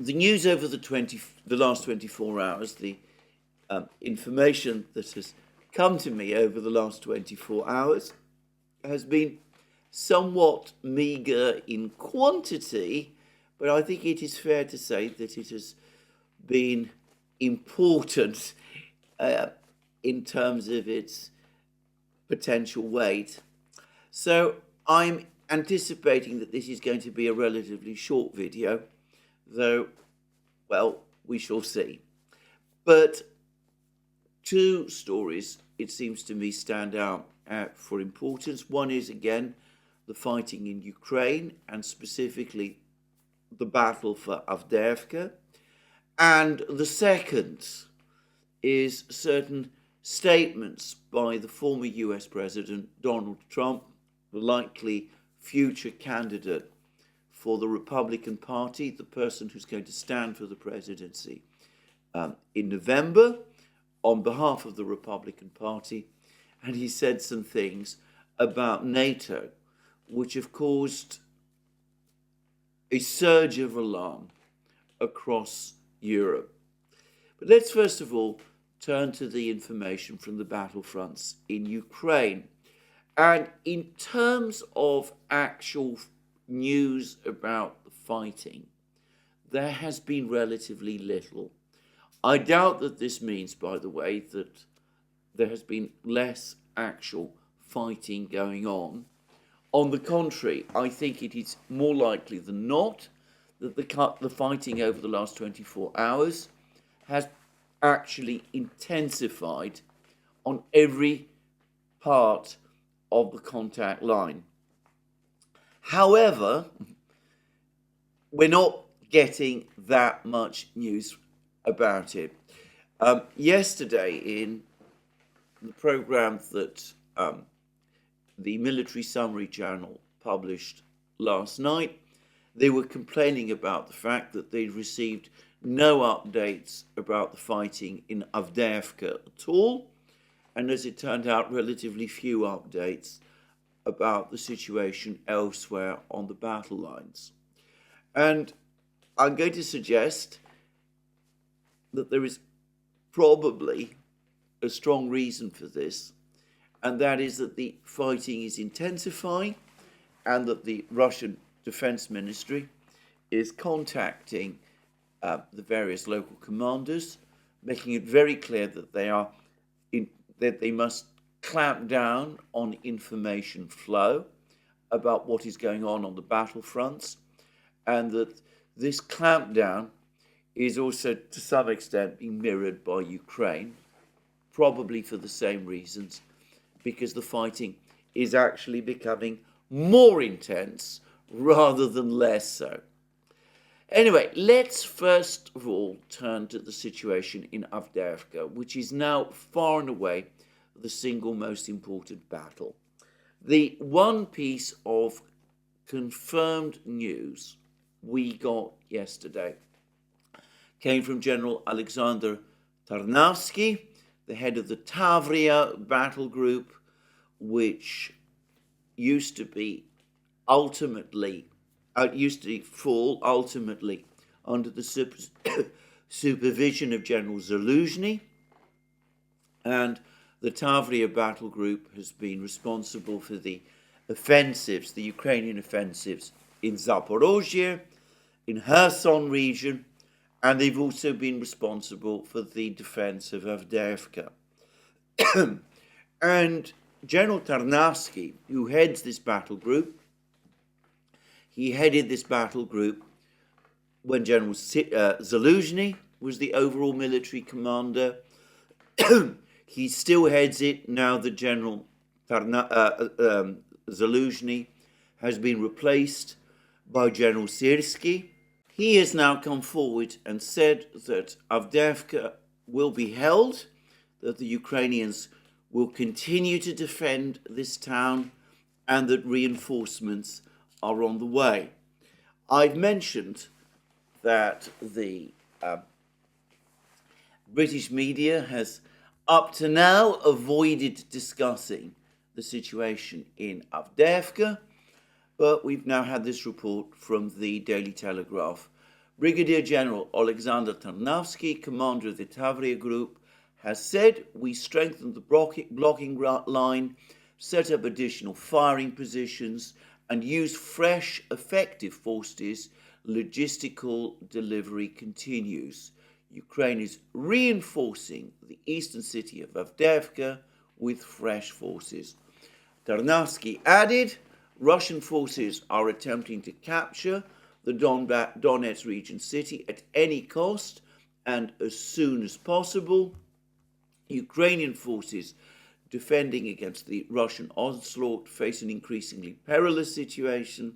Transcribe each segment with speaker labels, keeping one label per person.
Speaker 1: the news over the last 24 hours, the information that has come to me over the last 24 hours has been somewhat meagre in quantity, but I think it is fair to say that it has been important in terms of its potential weight. So I'm anticipating that this is going to be a relatively short video, though, well, we shall see. But two stories, it seems to me, stand out for importance. One is, again, the fighting in Ukraine, and specifically the battle for Avdeyevka. And the second is certain statements by the former US President Donald Trump, the likely future candidate for the Republican Party, the person who's going to stand for the presidency in November on behalf of the Republican Party. And he said some things about NATO, which have caused a surge of alarm across Europe. But let's first of all turn to the information from the battlefronts in Ukraine. And in terms of actual news about the fighting, there has been relatively little. I doubt that this means, by the way, that there has been less actual fighting going on. On the contrary, I think it is more likely than not that the fighting over the last 24 hours has actually intensified on every part of the contact line. However, we're not getting that much news about it. Yesterday, in the program that the Military Summary Channel published last night, they were complaining about the fact that they received no updates about the fighting in Avdeyevka at all, and as it turned out, relatively few updates about the situation elsewhere on the battle lines. And I'm going to suggest that there is probably a strong reason for this, and that is that the fighting is intensifying and that the Russian Defense Ministry is contacting the various local commanders, making it very clear that they must clamp down on information flow about what is going on the battlefronts, and that this clampdown is also to some extent being mirrored by Ukraine, probably for the same reasons, because the fighting is actually becoming more intense rather than less so. Anyway, let's first of all turn to the situation in Avdeyevka, which is now far and away the single most important battle. The one piece of confirmed news we got yesterday came from General Alexander Tarnavsky, the head of the Tavria battle group, which used to fall ultimately under the supervision of General Zaluzhny, and the Tavria battle group has been responsible for the offensives, the Ukrainian offensives in Zaporozhye, in Kherson region, and they've also been responsible for the defense of Avdeyevka. And General Tarnavsky, who heads this battle group, he headed this battle group when General Zaluzhny was the overall military commander. He still heads it now that General Zaluzhny has been replaced by General Syrsky. He has now come forward and said that Avdeyevka will be held, that the Ukrainians will continue to defend this town, and that reinforcements are on the way. I've mentioned that the British media has up to now avoided discussing the situation in Avdeyevka, but we've now had this report from the Daily Telegraph Brigadier General Alexander Tarnavsky, commander of the ETHEREUM group, has said, we strengthened the blocking line, set up additional firing positions, and used fresh, effective forces. Logistical delivery continues. Ukraine is reinforcing the eastern city of Avdeyevka with fresh forces. Tarnavsky added, Russian forces are attempting to capture the Donetsk region city at any cost and as soon as possible. Ukrainian forces defending against the Russian onslaught face an increasingly perilous situation.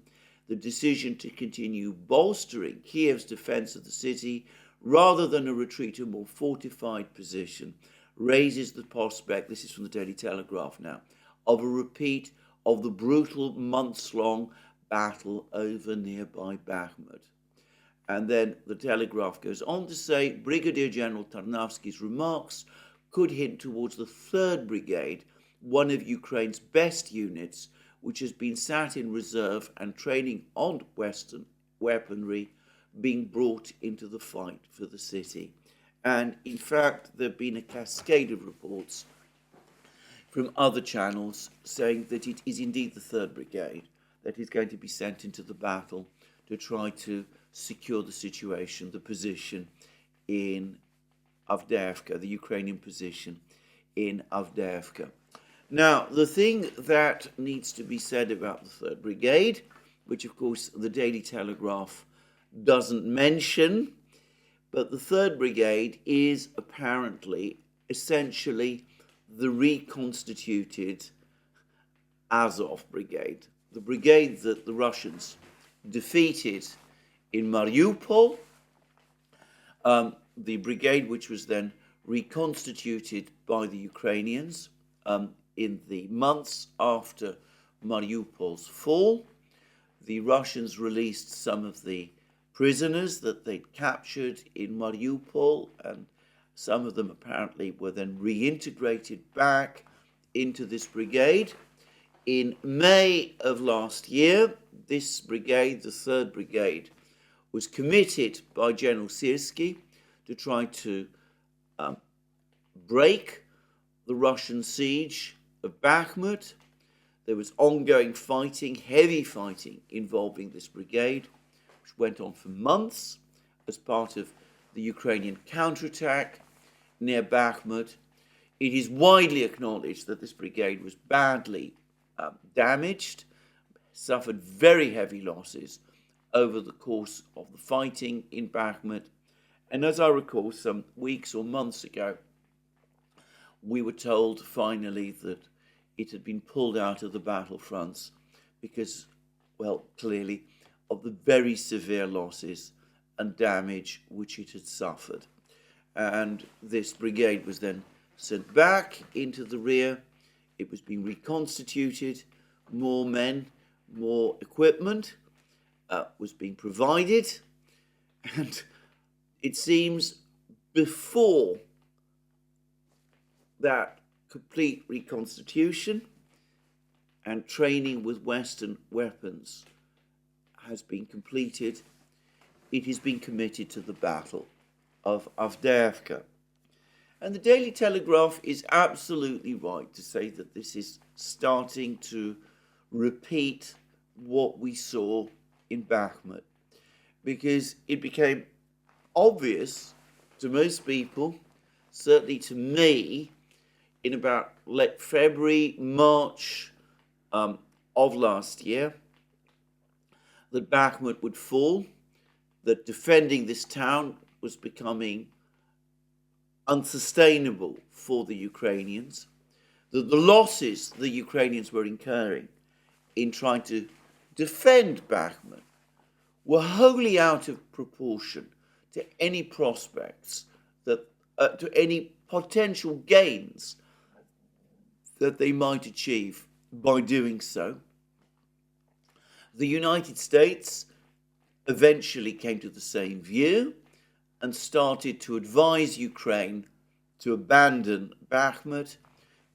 Speaker 1: The decision to continue bolstering Kiev's defense of the city rather than a retreat to a more fortified position raises the prospect, this is from the Daily Telegraph now, of a repeat of the brutal months-long battle over nearby Bakhmut. And then the Telegraph goes on to say, Brigadier General Tarnavsky's remarks could hint towards the 3rd Brigade, one of Ukraine's best units, which has been sat in reserve and training on Western weaponry, being brought into the fight for the city. And in fact, there have been a cascade of reports from other channels saying that it is indeed the 3rd Brigade that is going to be sent into the battle to try to secure the situation, the position in Avdeyevka, the Ukrainian position in Avdeyevka. Now, the thing that needs to be said about the 3rd Brigade, which of course the Daily Telegraph doesn't mention, but the 3rd Brigade is apparently essentially the reconstituted Azov Brigade, the brigade that the Russians defeated in Mariupol, the brigade which was then reconstituted by the Ukrainians in the months after Mariupol's fall. The Russians released some of the prisoners that they'd captured in Mariupol, and some of them apparently were then reintegrated back into this brigade. In May of last year, this brigade, the 3rd Brigade, was committed by General Syrskyi to try to break the Russian siege of Bakhmut. There was ongoing fighting, heavy fighting involving this brigade, which went on for months as part of the Ukrainian counterattack near Bakhmut. It is widely acknowledged that this brigade was badly damaged, suffered very heavy losses over the course of the fighting in Bakhmut. And as I recall, some weeks or months ago, we were told finally that it had been pulled out of the battlefronts because, well, clearly, of the very severe losses and damage which it had suffered. And this brigade was then sent back into the rear. It was being reconstituted. More men, more equipment was being provided. And it seems before that complete reconstitution and training with Western weapons has been completed, it has been committed to the Battle of Avdeyevka. And the Daily Telegraph is absolutely right to say that this is starting to repeat what we saw in Bakhmut, because it became obvious to most people, certainly to me, in about late February, March of last year, that Bakhmut would fall, that defending this town was becoming unsustainable for the Ukrainians, that the losses the Ukrainians were incurring in trying to defend Bakhmut were wholly out of proportion to any prospects, that to any potential gains that they might achieve by doing so. The United States eventually came to the same view and started to advise Ukraine to abandon Bakhmut,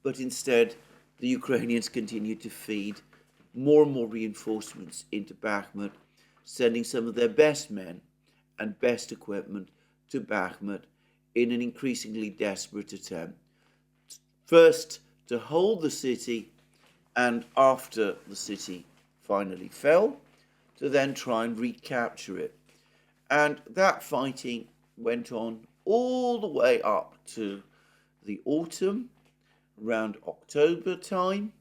Speaker 1: but instead the Ukrainians continued to feed more and more reinforcements into Bakhmut, sending some of their best men and best equipment to Bakhmut in an increasingly desperate attempt, first to hold the city, and after the city finally fell, to then try and recapture it. And that fighting went on all the way up to the autumn, around October time,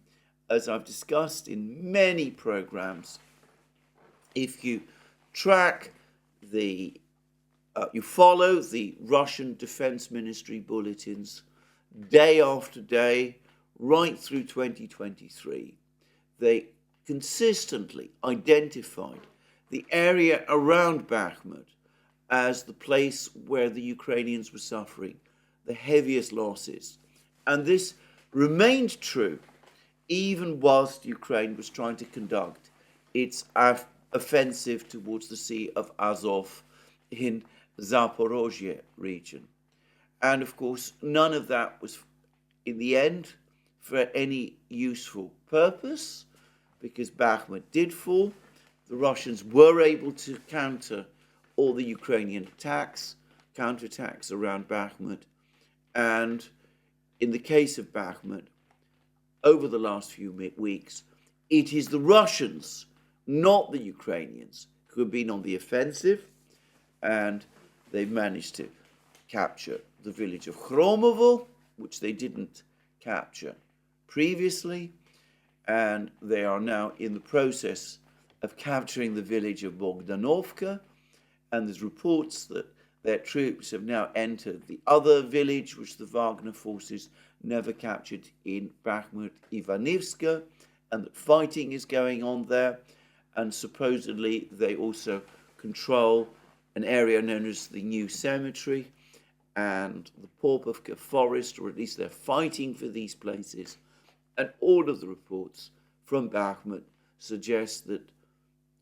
Speaker 1: as I've discussed in many programs. If you track you follow the Russian Defense Ministry bulletins day after day, right through 2023, they consistently identified the area around Bakhmut as the place where the Ukrainians were suffering the heaviest losses. And this remained true even whilst Ukraine was trying to conduct its offensive towards the Sea of Azov in Zaporozhye region. And of course, none of that was, in the end, for any useful purpose, because Bakhmut did fall. The Russians were able to counter all the Ukrainian counterattacks around Bakhmut. And in the case of Bakhmut, over the last few weeks, it is the Russians, not the Ukrainians, who have been on the offensive, and they've managed to capture the village of Khromovo, which they didn't capture previously, and they are now in the process of capturing the village of Bogdanovka, and there's reports that their troops have now entered the other village, which the Wagner forces never captured in Bakhmut, Ivanivska, and that fighting is going on there, and supposedly they also control an area known as the New Cemetery and the Popovka forest, or at least they're fighting for these places. And all of the reports from Bakhmut suggest that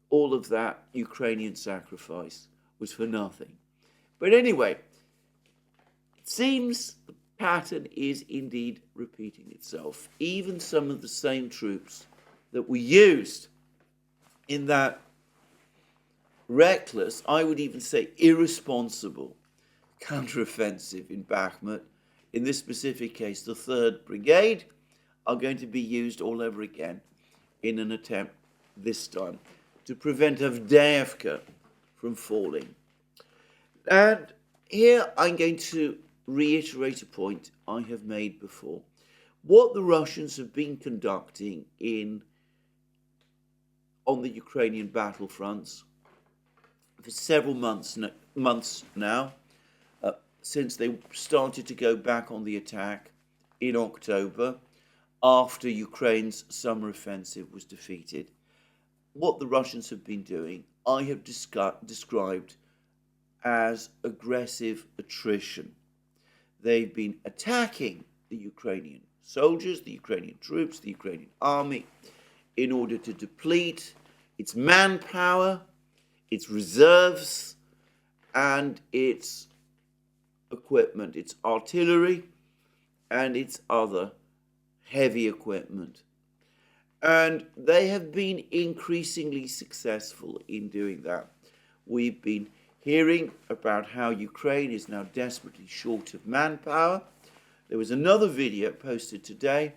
Speaker 1: all of that Ukrainian sacrifice was for nothing. But anyway, it seems the pattern is indeed repeating itself. Even some of the same troops that were used in that reckless, I would even say irresponsible, counteroffensive in Bakhmut, in this specific case, the 3rd Brigade, are going to be used all over again in an attempt this time to prevent Avdeyevka from falling. And here I'm going to reiterate a point I have made before. What the Russians have been conducting on the Ukrainian battlefronts for several months now, since they started to go back on the attack in October after Ukraine's summer offensive was defeated. What the Russians have been doing, I have described as aggressive attrition. They've been attacking the Ukrainian soldiers, the Ukrainian troops, the Ukrainian army, in order to deplete its manpower, its reserves, and its equipment, its artillery, and its other heavy equipment. And they have been increasingly successful in doing that. We've been hearing about how Ukraine is now desperately short of manpower. There was another video posted today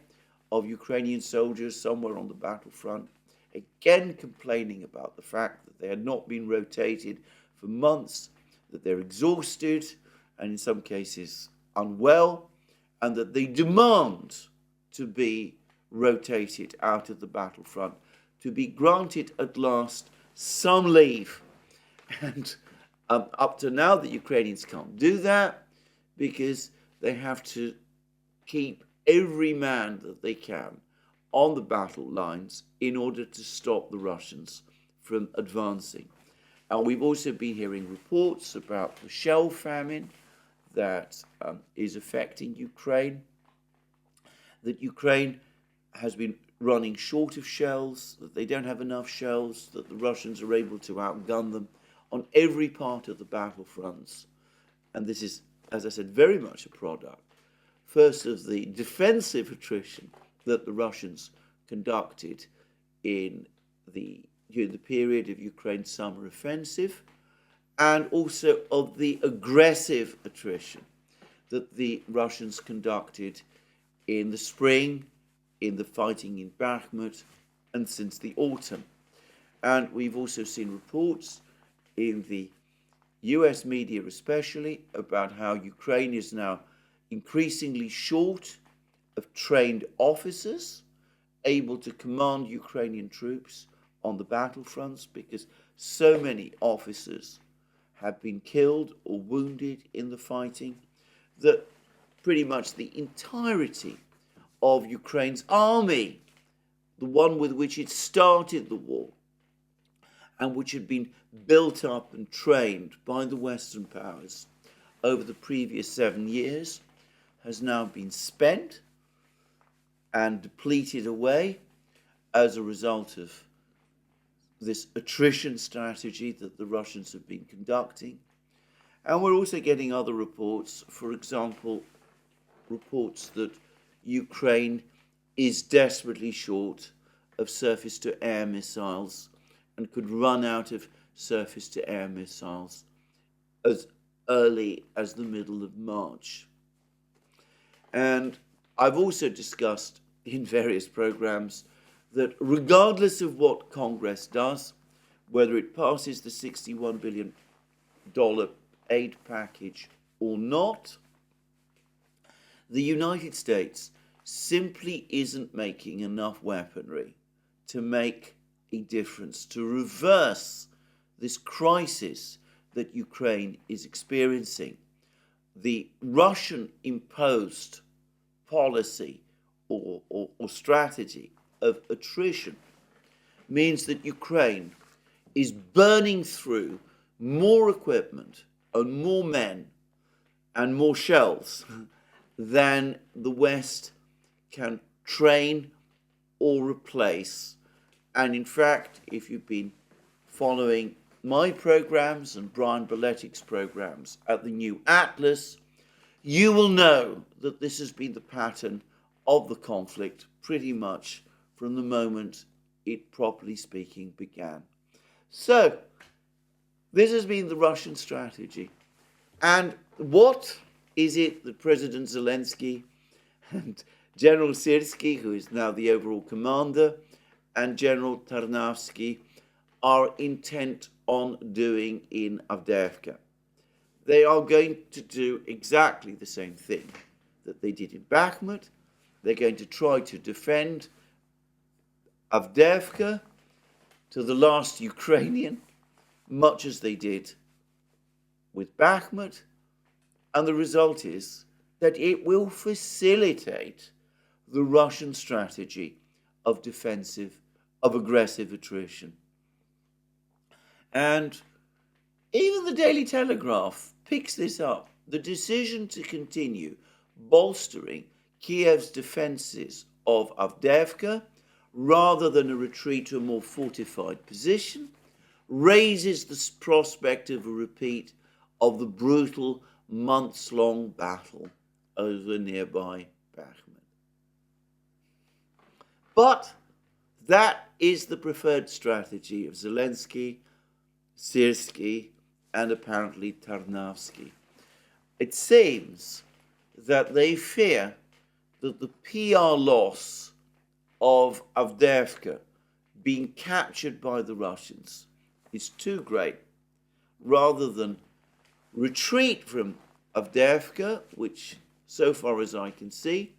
Speaker 1: of Ukrainian soldiers somewhere on the battlefront, again complaining about the fact that they had not been rotated for months, that they're exhausted and in some cases unwell, and that they demand to be rotated out of the battlefront, to be granted at last some leave. And up to now, the Ukrainians can't do that because they have to keep every man that they can on the battle lines in order to stop the Russians from advancing. And we've also been hearing reports about the shell famine that is affecting Ukraine, that Ukraine has been running short of shells, that they don't have enough shells, that the Russians are able to outgun them on every part of the battlefronts. And this is, as I said, very much a product, first of the defensive attrition that the Russians conducted during the period of Ukraine's summer offensive, and also of the aggressive attrition that the Russians conducted in the spring, in the fighting in Bakhmut, and since the autumn. And we've also seen reports in the US media especially about how Ukraine is now increasingly short of trained officers able to command Ukrainian troops on the battlefronts, because so many officers have been killed or wounded in the fighting that pretty much the entirety of Ukraine's army, the one with which it started the war and which had been built up and trained by the Western powers over the previous 7 years, has now been spent and depleted away as a result of this attrition strategy that the Russians have been conducting. And we're also getting other reports, for example, reports that Ukraine is desperately short of surface-to-air missiles and could run out of surface-to-air missiles as early as the middle of March. And I've also discussed in various programs that regardless of what Congress does, whether it passes the $61 billion aid package or not, the United States simply isn't making enough weaponry to make a difference, to reverse this crisis that Ukraine is experiencing. The Russian-imposed policy or strategy of attrition means that Ukraine is burning through more equipment and more men and more shells than the West can train or replace. And in fact, if you've been following my programs and Brian Belletic's programs at the new Atlas, you will know that this has been the pattern of the conflict pretty much from the moment it, properly speaking, began. So, this has been the Russian strategy. And what is it that President Zelensky and General Syrski, who is now the overall commander, and General Tarnavsky are intent on doing in Avdeyevka? They are going to do exactly the same thing that they did in Bakhmut. They're going to try to defend Avdeyevka to the last Ukrainian, much as they did with Bakhmut. And the result is that it will facilitate the Russian strategy of aggressive attrition. And even the Daily Telegraph picks this up. The decision to continue bolstering Kiev's defenses of Avdeyevka rather than a retreat to a more fortified position raises the prospect of a repeat of the brutal months-long battle over nearby Bakhmut. But that is the preferred strategy of Zelensky, Syrski, and apparently Tarnavsky. It seems that they fear that the PR loss of Avdeyevka being captured by the Russians is too great, rather than retreat from Avdeyevka, which, so far as I can see,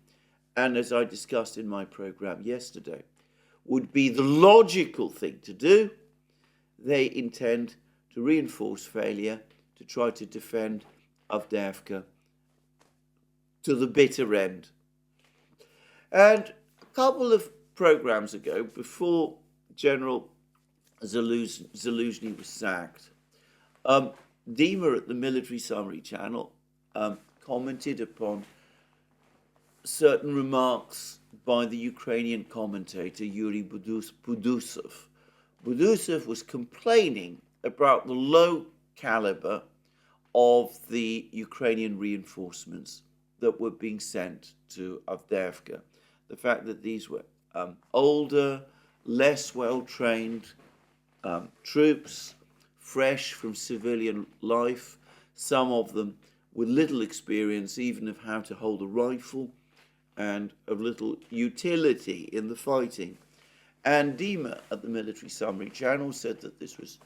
Speaker 1: and as I discussed in my program yesterday, would be the logical thing to do. They intend to reinforce failure, to try to defend Avdeyevka to the bitter end. And a couple of programs ago, before General Zaluzhny was sacked, Dima at the Military Summary Channel commented upon certain remarks by the Ukrainian commentator Yuri Budusov. Budusov was complaining about the low caliber of the Ukrainian reinforcements that were being sent to Avdeyevka. The fact that these were older, less well-trained troops fresh from civilian life, some of them with little experience even of how to hold a rifle and of little utility in the fighting. And Dima at the Military Summary Channel said that this was,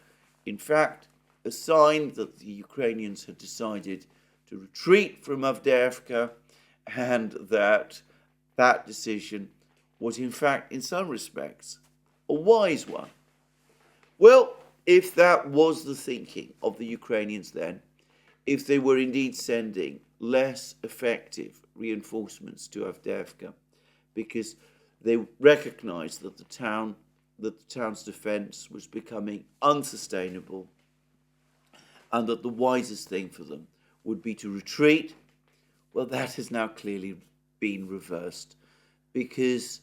Speaker 1: in fact, a sign that the Ukrainians had decided to retreat from Avdeyevka, and that that decision was, in fact, in some respects, a wise one. Well, if that was the thinking of the Ukrainians then, if they were indeed sending less effective reinforcements to Avdeyevka, because they recognized that the town's defense was becoming unsustainable, and that the wisest thing for them would be to retreat, well, that has now clearly been reversed, because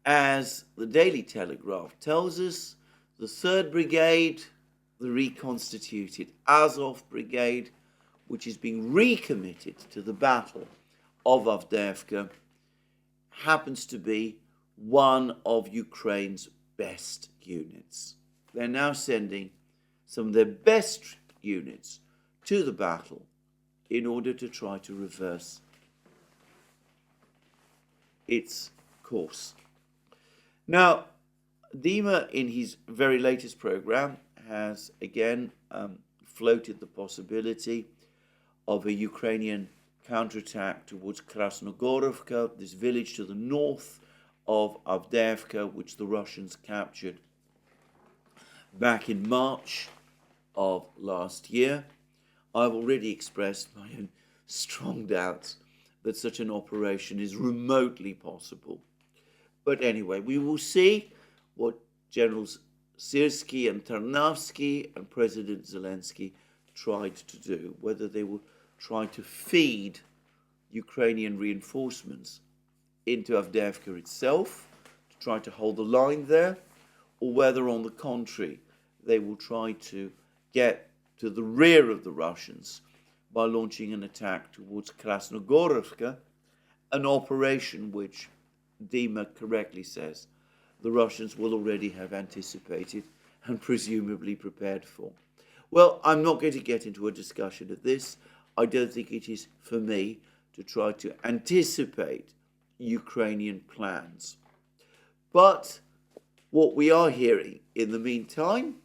Speaker 1: as the Daily Telegraph tells us, the 3rd Brigade, the reconstituted Azov Brigade, which is being recommitted to the battle of Avdeyevka, happens to be one of Ukraine's best units. They're now sending some of their best units to the battle in order to try to reverse its course. Now, Dima, in his very latest program, has again floated the possibility of a Ukrainian counterattack towards Krasnogorovka, this village to the north of Avdeyevka, which the Russians captured back in March of last year. I've already expressed my own strong doubts that such an operation is remotely possible. But anyway, we will see what Generals Syrskyi and Tarnavsky and President Zelensky tried to do, whether they will try to feed Ukrainian reinforcements into Avdeyevka itself, to try to hold the line there, or whether, on the contrary, they will try to get to the rear of the Russians by launching an attack towards Krasnogorovka, an operation which Dima correctly says the Russians will already have anticipated and presumably prepared for. Well, I'm not going to get into a discussion of this. I don't think it is for me to try to anticipate Ukrainian plans. But what we are hearing in the meantime,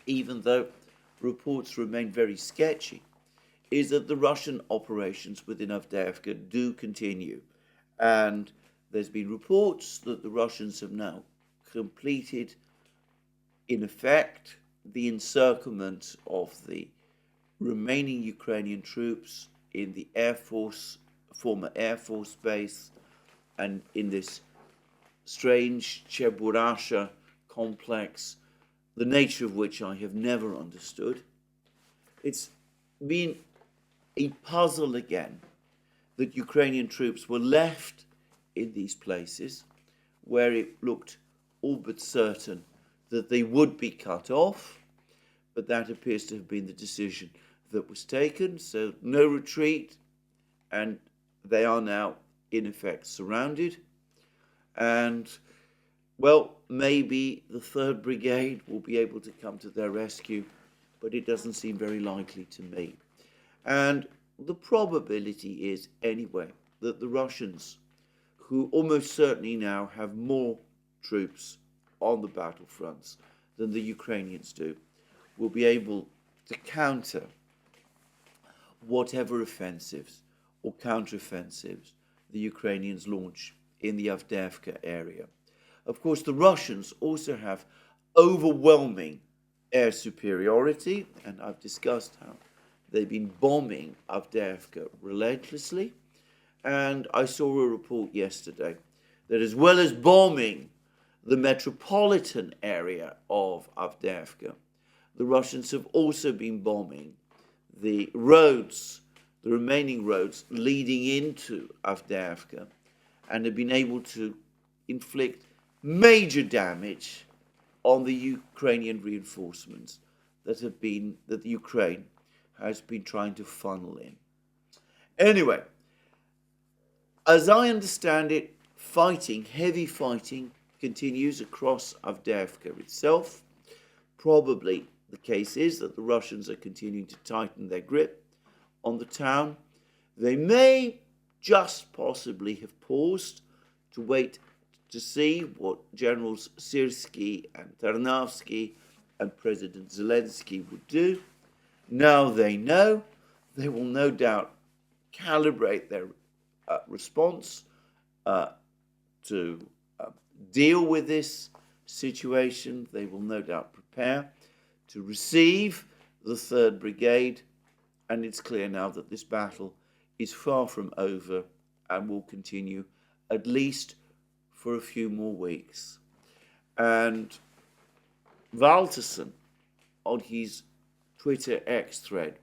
Speaker 1: even though reports remain very sketchy, is that the Russian operations within Avdeyevka do continue. And there's been reports that the Russians have now completed, in effect, the encirclement of the remaining Ukrainian troops in the former Air Force base, and in this strange Cheburasha complex, the nature of which I have never understood. It's been a puzzle again that Ukrainian troops were left in these places where it looked all but certain that they would be cut off, but that appears to have been the decision that was taken, so no retreat, and they are now in effect surrounded. And well, maybe the 3rd Brigade will be able to come to their rescue, but it doesn't seem very likely to me. And the probability is, anyway, that the Russians, who almost certainly now have more troops on the battlefronts than the Ukrainians do, will be able to counter whatever offensives or counteroffensives the Ukrainians launch in the Avdeyevka area. Of course, the Russians also have overwhelming air superiority, and I've discussed how they've been bombing Avdeyevka relentlessly. And I saw a report yesterday that as well as bombing the metropolitan area of Avdeyevka, the Russians have also been bombing the roads, the remaining roads leading into Avdeyevka, and have been able to inflict major damage on the Ukrainian reinforcements that the Ukraine has been trying to funnel in. Anyway, as I understand it, heavy fighting continues across Avdeyevka itself, probably the case is that the Russians are continuing to tighten their grip on the town. They may just possibly have paused to wait to see what Generals Syrskyi and Tarnavsky and President Zelensky would do. Now they know. They will no doubt calibrate their response to deal with this situation. They will no doubt prepare to receive the 3rd Brigade, and it's clear now that this battle is far from over and will continue at least for a few more weeks. And Valterson, on his Twitter X thread,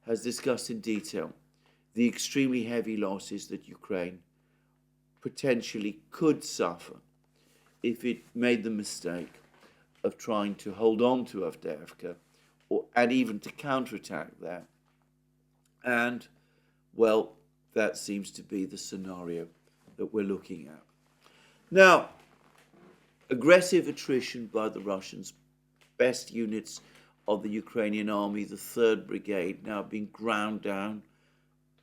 Speaker 1: has discussed in detail the extremely heavy losses that Ukraine potentially could suffer if it made the mistake of trying to hold on to Avdeyevka and even to counterattack there. And, well, that seems to be the scenario that we're looking at. Now, aggressive attrition by the Russians, best units of the Ukrainian army, the 3rd Brigade, now being ground down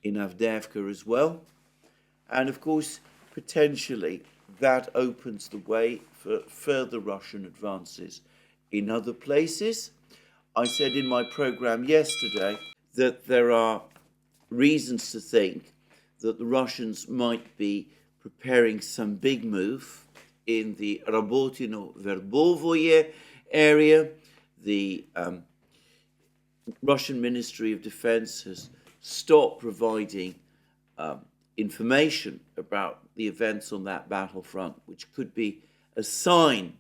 Speaker 1: in Avdeyevka as well. And of course, potentially that opens the way for further Russian advances in other places. I said in my program yesterday that there are reasons to think that the Russians might be preparing some big move in the Rabotino-Verbovoye area. The Russian Ministry of Defense has stopped providing information about the events on that battlefront, which could be a sign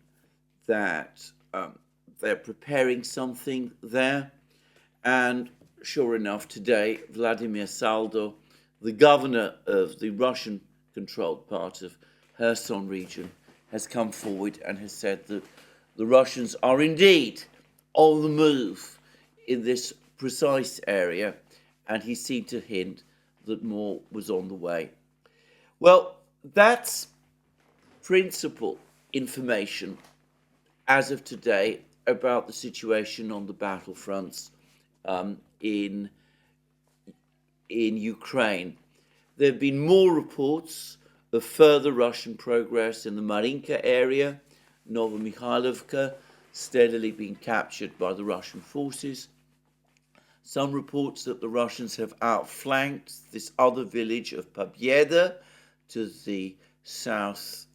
Speaker 1: that they're preparing something there. And sure enough, today, Vladimir Saldo, the governor of the Russian-controlled part of Kherson region, has come forward and has said that the Russians are indeed on the move in this precise area, and he seemed to hint that more was on the way. Well, that's principal information as of today about the situation on the battlefronts in Ukraine. There have been more reports of further Russian progress in the Marinka area, Novomikhailivka, steadily being captured by the Russian forces. Some reports that the Russians have outflanked this other village of Pobyeda to the southwest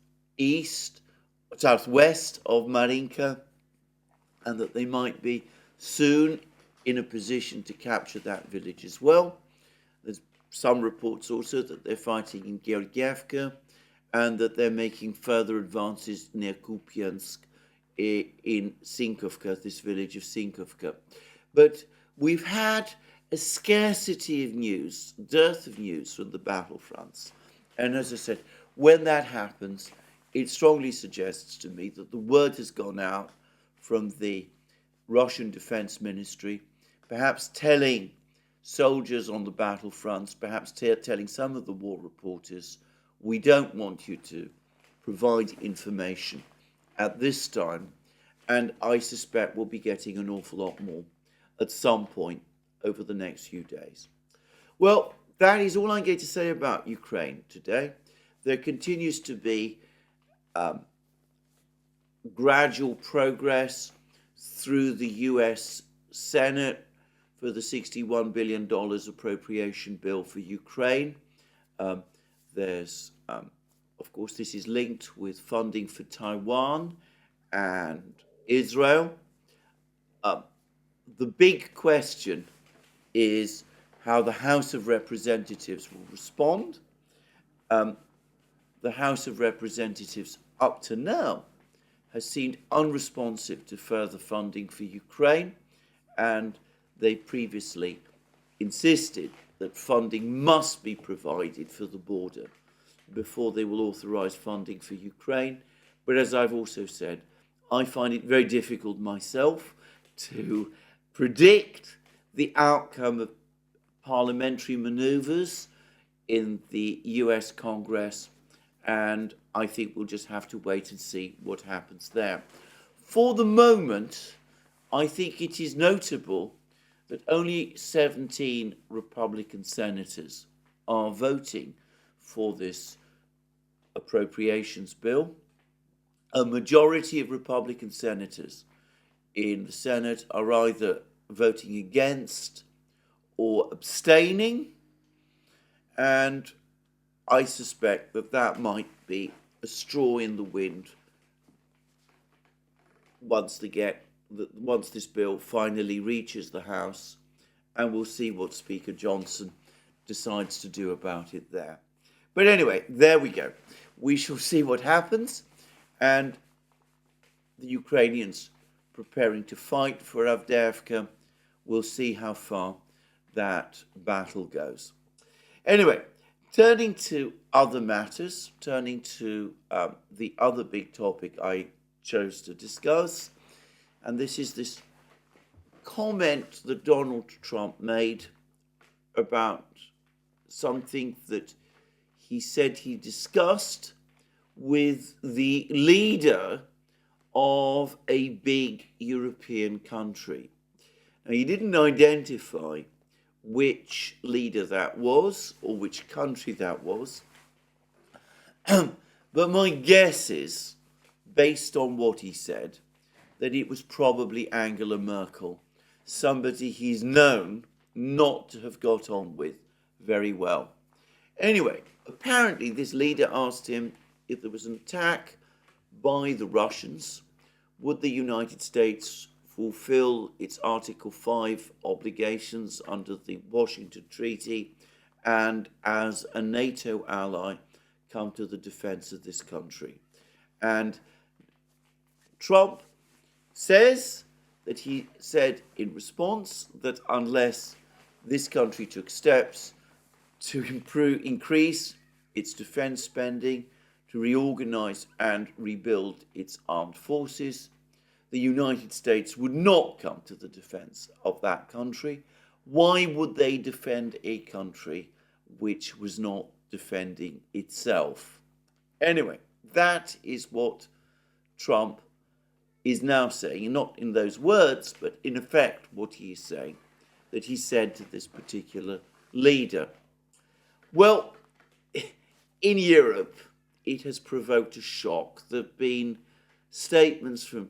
Speaker 1: of Marinka, and that they might be soon in a position to capture that village as well. There's some reports also that they're fighting in Georgievka and that they're making further advances near Kupiansk in Sinkovka, this village of Sinkovka. But we've had a scarcity of news, dearth of news from the battlefronts. And as I said, when that happens, it strongly suggests to me that the word has gone out from the Russian Defense Ministry, perhaps telling soldiers on the battlefronts, perhaps telling some of the war reporters, we don't want you to provide information at this time, and I suspect we'll be getting an awful lot more at some point over the next few days. Well, that is all I'm going to say about Ukraine today. There continues to be gradual progress through the US Senate for the $61 billion appropriation bill for Ukraine. Of course, this is linked with funding for Taiwan and Israel. The big question is how the House of Representatives will respond. The House of Representatives up to now has seemed unresponsive to further funding for Ukraine, and they previously insisted that funding must be provided for the border before they will authorize funding for Ukraine. But as I've also said, I find it very difficult myself to predict the outcome of parliamentary maneuvers in the US Congress, and I think we'll just have to wait and see what happens there. For the moment, I think it is notable that only 17 Republican senators are voting for this appropriations bill. A majority of Republican senators in the Senate are either voting against or abstaining, and I suspect that that might be a straw in the wind once this bill finally reaches the House, and we'll see what Speaker Johnson decides to do about it there. But anyway, there we go. We shall see what happens, and the Ukrainians preparing to fight for Avdeyevka, we'll see how far that battle goes. Anyway, turning to other matters, turning to the other big topic I chose to discuss, and this is this comment that Donald Trump made about something that he said he discussed with the leader of a big European country. Now, he didn't identify which leader that was or which country that was, but my guess is, based on what he said, that it was probably Angela Merkel, somebody he's known not to have got on with very well. Anyway, apparently this leader asked him if there was an attack by the Russians, would the United States fulfill its Article 5 obligations under the Washington Treaty and, as a NATO ally, come to the defense of this country. And Trump says that he said in response that unless this country took steps to increase its defense spending, to reorganize and rebuild its armed forces, the United States would not come to the defense of that country. Why would they defend a country which was not defending itself? Anyway, that is what Trump is now saying, not in those words, but in effect what he is saying, that he said to this particular leader. Well, in Europe, it has provoked a shock. There have been statements from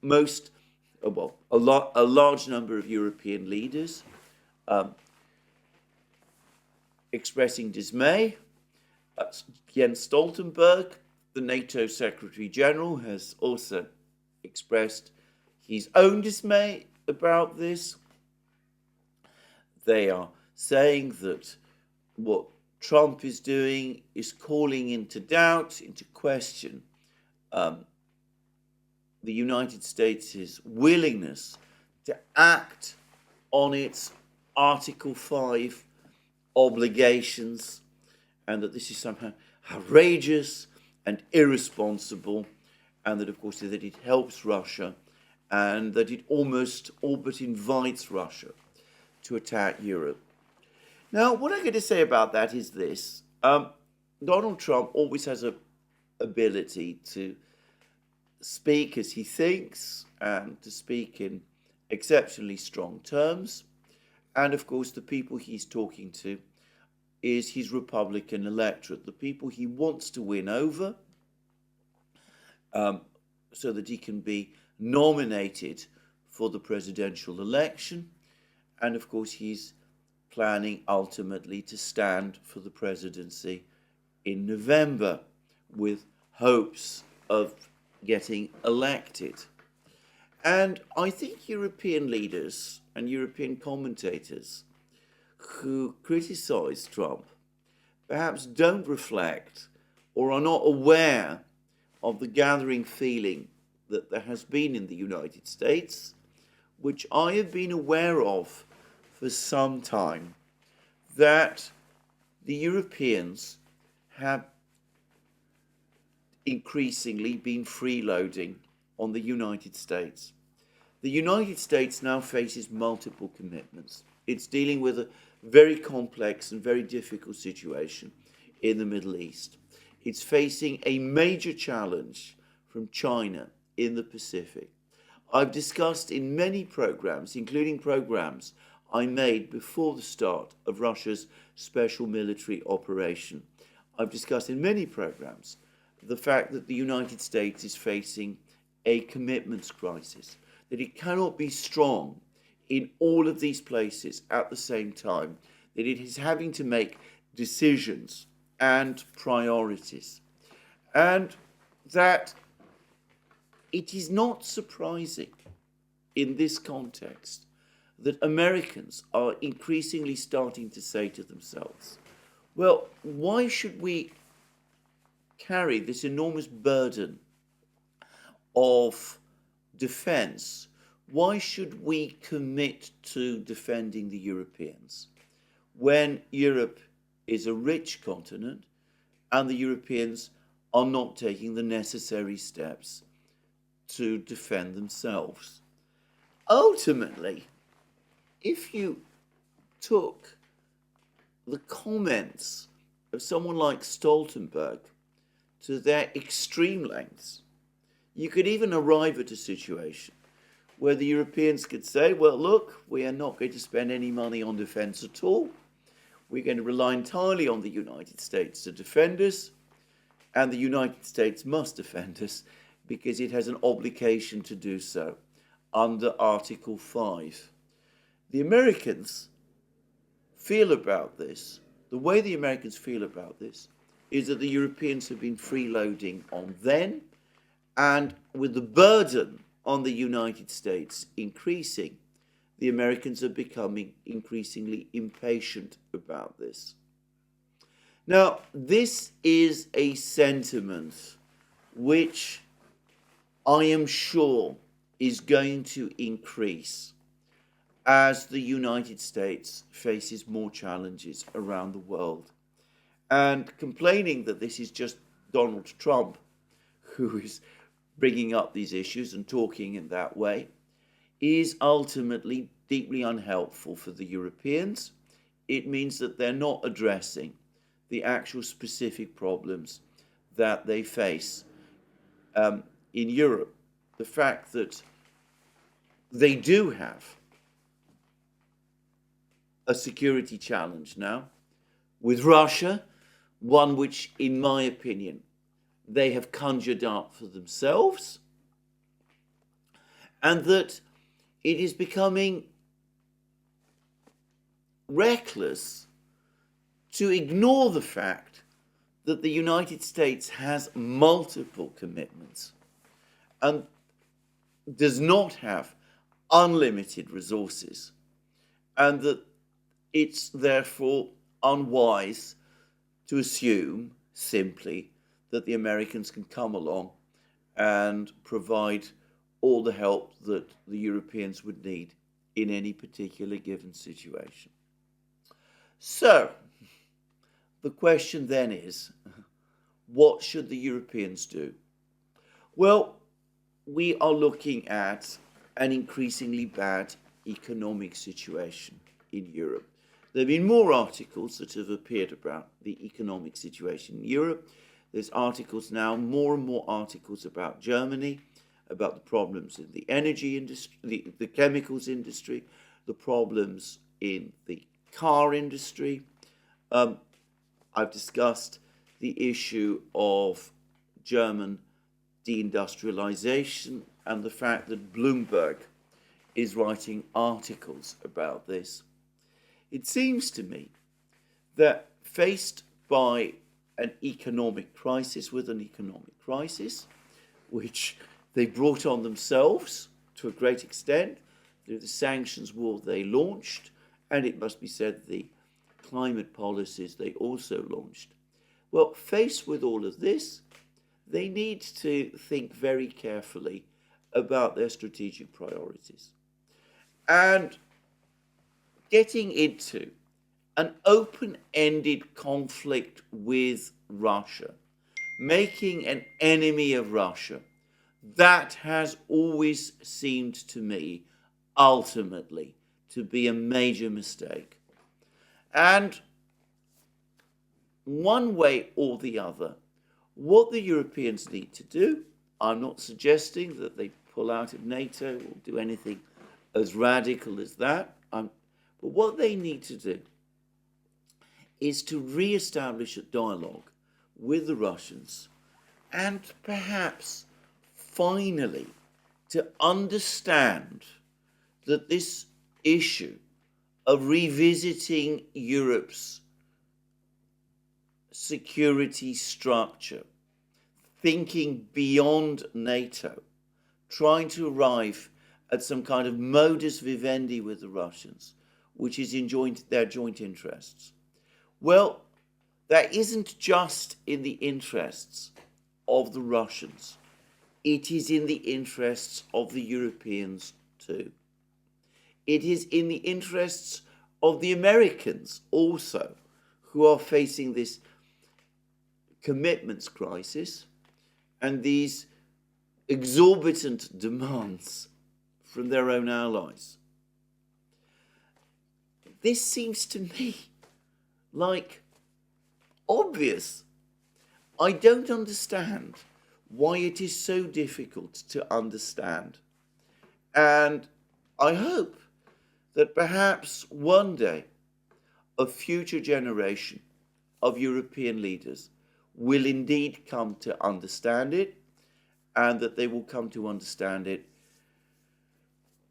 Speaker 1: a large number of European leaders expressing dismay. Jens Stoltenberg, the NATO Secretary General, has also expressed his own dismay about this. They are saying that what Trump is doing is calling into doubt, into question, the United States' willingness to act on its Article 5 obligations, and that this is somehow outrageous and irresponsible, and that, of course, that it helps Russia, and that it almost all but invites Russia to attack Europe. Now, what I'm going to say about that is this. Donald Trump always has an ability to speak as he thinks and to speak in exceptionally strong terms. And, of course, the people he's talking to is his Republican electorate, the people he wants to win over so that he can be nominated for the presidential election. And, of course, he's planning ultimately to stand for the presidency in November with hopes of getting elected. And I think European leaders and European commentators who criticize Trump perhaps don't reflect or are not aware of the gathering feeling that there has been in the United States, which I have been aware of for some time, that the Europeans have increasingly been freeloading on the United States. The United States now faces multiple commitments. It's dealing with a very complex and very difficult situation in the Middle East. It's facing a major challenge from China in the Pacific. I've discussed in many programs, including programs I made before the start of Russia's special military operation. I've discussed in many programs the fact that the United States is facing a commitments crisis, that it cannot be strong in all of these places at the same time, that it is having to make decisions and priorities, and that it is not surprising in this context that Americans are increasingly starting to say to themselves, well, why should we carry this enormous burden of defense? Why should we commit to defending the Europeans when Europe is a rich continent and the Europeans are not taking the necessary steps to defend themselves? Ultimately, if you took the comments of someone like Stoltenberg to their extreme lengths, you could even arrive at a situation where the Europeans could say, well, look, we are not going to spend any money on defense at all. We're going to rely entirely on the United States to defend us, and the United States must defend us because it has an obligation to do so under Article 5. The Americans feel about this, the way the Americans feel about this, is that the Europeans have been freeloading on them, and with the burden on the United States increasing, the Americans are becoming increasingly impatient about this. Now, this is a sentiment which I am sure is going to increase as the United States faces more challenges around the world. And complaining that this is just Donald Trump who is bringing up these issues and talking in that way is ultimately deeply unhelpful for the Europeans. It means that they're not addressing the actual specific problems that they face in Europe. The fact that they do have a security challenge now with Russia, one which, in my opinion, they have conjured up for themselves, and that it is becoming reckless to ignore the fact that the United States has multiple commitments and does not have unlimited resources, and that it's therefore unwise to assume simply that the Americans can come along and provide all the help that the Europeans would need in any particular given situation. So, the question then is, what should the Europeans do? Well, we are looking at an increasingly bad economic situation in Europe. There have been more articles that have appeared about the economic situation in Europe. There's articles now, more and more articles about Germany, about the problems in the energy industry, the chemicals industry, the problems in the car industry. I've discussed the issue of German deindustrialization and the fact that Bloomberg is writing articles about this. It seems to me that faced by an economic crisis, which they brought on themselves to a great extent through the sanctions war they launched, and it must be said the climate policies they also launched. Well, faced with all of this, they need to think very carefully about their strategic priorities. And getting into an open-ended conflict with Russia, making an enemy of Russia, that has always seemed to me ultimately to be a major mistake. And one way or the other, what the Europeans need to do, I'm not suggesting that they pull out of NATO or do anything as radical as that. But what they need to do is to re-establish a dialogue with the Russians and perhaps finally to understand that this issue of revisiting Europe's security structure, thinking beyond NATO, trying to arrive at some kind of modus vivendi with the Russians, which is in their joint interests. Well, that isn't just in the interests of the Russians. It is in the interests of the Europeans too. It is in the interests of the Americans also, who are facing this commitments crisis and these exorbitant demands from their own allies. This seems to me like obvious. I don't understand why it is so difficult to understand. And I hope that perhaps one day a future generation of European leaders will indeed come to understand it, and that they will come to understand it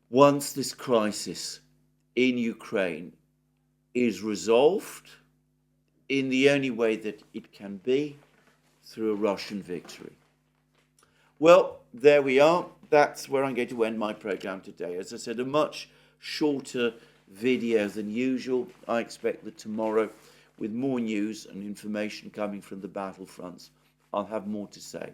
Speaker 1: once this crisis in Ukraine is resolved in the only way that it can be, through a Russian victory. Well, there we are. That's where I'm going to end my program today. As I said, a much shorter video than usual. I expect that tomorrow, with more news and information coming from the battlefronts, I'll have more to say.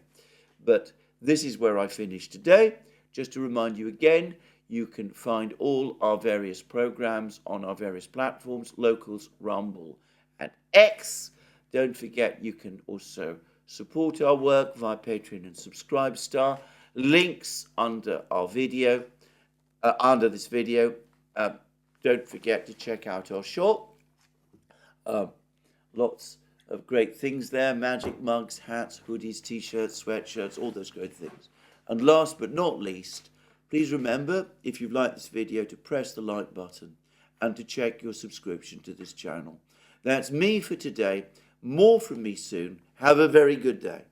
Speaker 1: But this is where I finish today. Just to remind you again, you can find all our various programs on our various platforms, Locals, Rumble, and X. Don't forget, you can also support our work via Patreon and Subscribestar. Links under our video, under this video. Don't forget to check out our shop. Lots of great things there: magic mugs, hats, hoodies, t-shirts, sweatshirts, all those great things. And last but not least, please remember, if you've liked this video, to press the like button and to check your subscription to this channel. That's me for today. More from me soon. Have a very good day.